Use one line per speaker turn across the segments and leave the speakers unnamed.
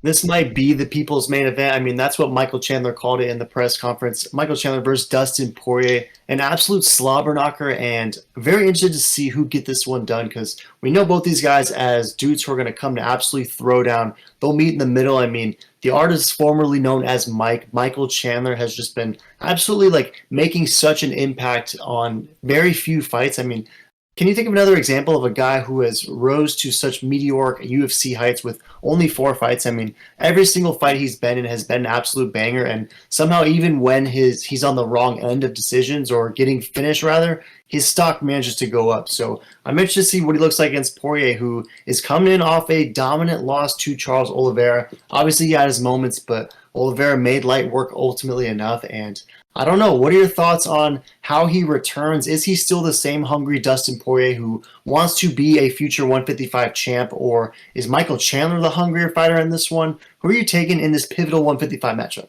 This might be the people's main event. I mean, that's what Michael Chandler called it in the press conference. Michael Chandler versus Dustin Poirier, an absolute slobber knocker, and very interested to see who get this one done because we know both these guys as dudes who are going to come to absolutely throw down. They'll meet in the middle. I mean, the artist formerly known as Michael Chandler, has just been absolutely like making such an impact on very few fights. I mean, can you think of another example of a guy who has rose to such meteoric UFC heights with only 4 fights? I mean, every single fight he's been in has been an absolute banger, and somehow even when he's on the wrong end of decisions or getting finished rather, his stock manages to go up. So I'm interested to see what he looks like against Poirier, who is coming in off a dominant loss to Charles Oliveira. Obviously, he had his moments, but Oliveira made light work ultimately enough, and I don't know. What are your thoughts on how he returns? Is he still the same hungry Dustin Poirier who wants to be a future 155 champ, or is Michael Chandler the hungrier fighter in this one? Who are you taking in this pivotal 155 matchup?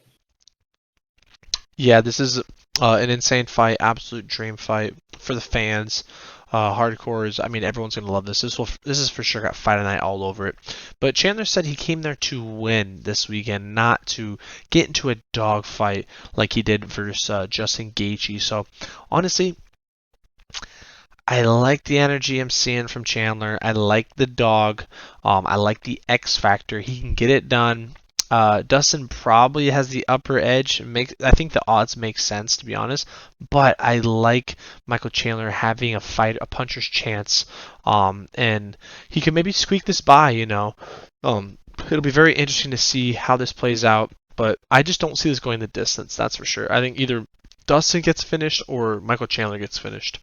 Yeah, this is an insane fight, absolute dream fight for the fans. Hardcores, I mean, everyone's gonna love this. This is for sure got fight night all over it. But Chandler said he came there to win this weekend, not to get into a dogfight like he did versus Justin Gaethje. So honestly, I like the energy I'm seeing from Chandler. I like the dog. I like the X factor. He can get it done. Dustin probably has the upper edge. I think the odds make sense, to be honest. But I like Michael Chandler having a puncher's chance. And he can maybe squeak this by. It'll be very interesting to see how this plays out. But I just don't see this going the distance. That's for sure. I think either Dustin gets finished or Michael Chandler gets finished.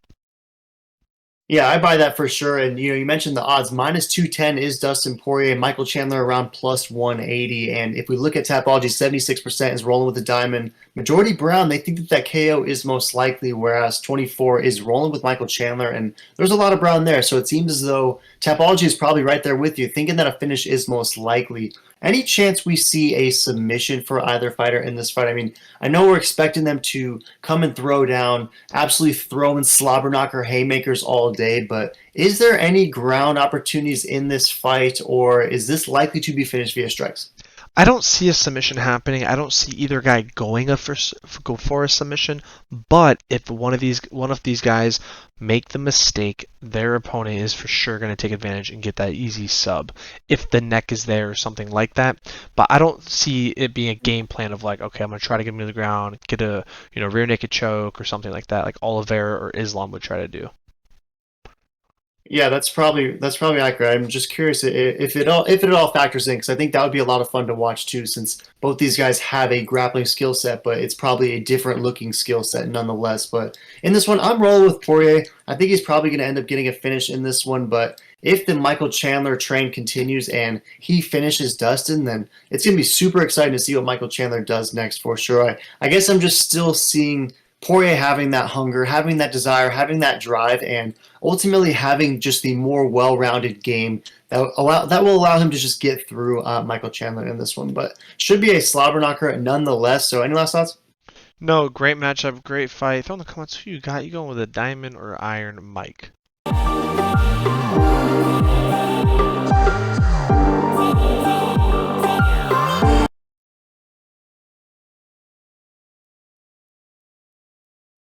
Yeah, I buy that for sure. And you mentioned the odds. Minus 210 is Dustin Poirier, Michael Chandler around plus 180. And if we look at Tapology, 76% is rolling with the diamond. Majority Brown, they think that KO is most likely, whereas 24 is rolling with Michael Chandler. And there's a lot of Brown there. So it seems as though Tapology is probably right there with you, thinking that a finish is most likely. Any chance we see a submission for either fighter in this fight? I mean, I know we're expecting them to come and throw down, absolutely throwing slobber knocker haymakers all day, but is there any ground opportunities in this fight, or is this likely to be finished via strikes?
I don't see a submission happening. I don't see either guy go for a submission. But if one of these guys make the mistake, their opponent is for sure going to take advantage and get that easy sub if the neck is there or something like that. But I don't see it being a game plan of like, okay, I'm going to try to get him to the ground, get a rear naked choke or something like that, like Oliveira or Islam would try to do.
Yeah, that's probably accurate. I'm just curious if it all factors in because I think that would be a lot of fun to watch too. Since both these guys have a grappling skill set, but it's probably a different looking skill set nonetheless. But in this one, I'm rolling with Poirier. I think he's probably going to end up getting a finish in this one. But if the Michael Chandler train continues and he finishes Dustin, then it's going to be super exciting to see what Michael Chandler does next for sure. I guess I'm just still seeing Poirier having that hunger, having that desire, having that drive, and ultimately having just the more well-rounded game that will allow him to just get through Michael Chandler in this one. But should be a slobber knocker nonetheless. So, any last thoughts?
No, great matchup, great fight. Throw in the comments who you got. You going with a diamond or iron Mike?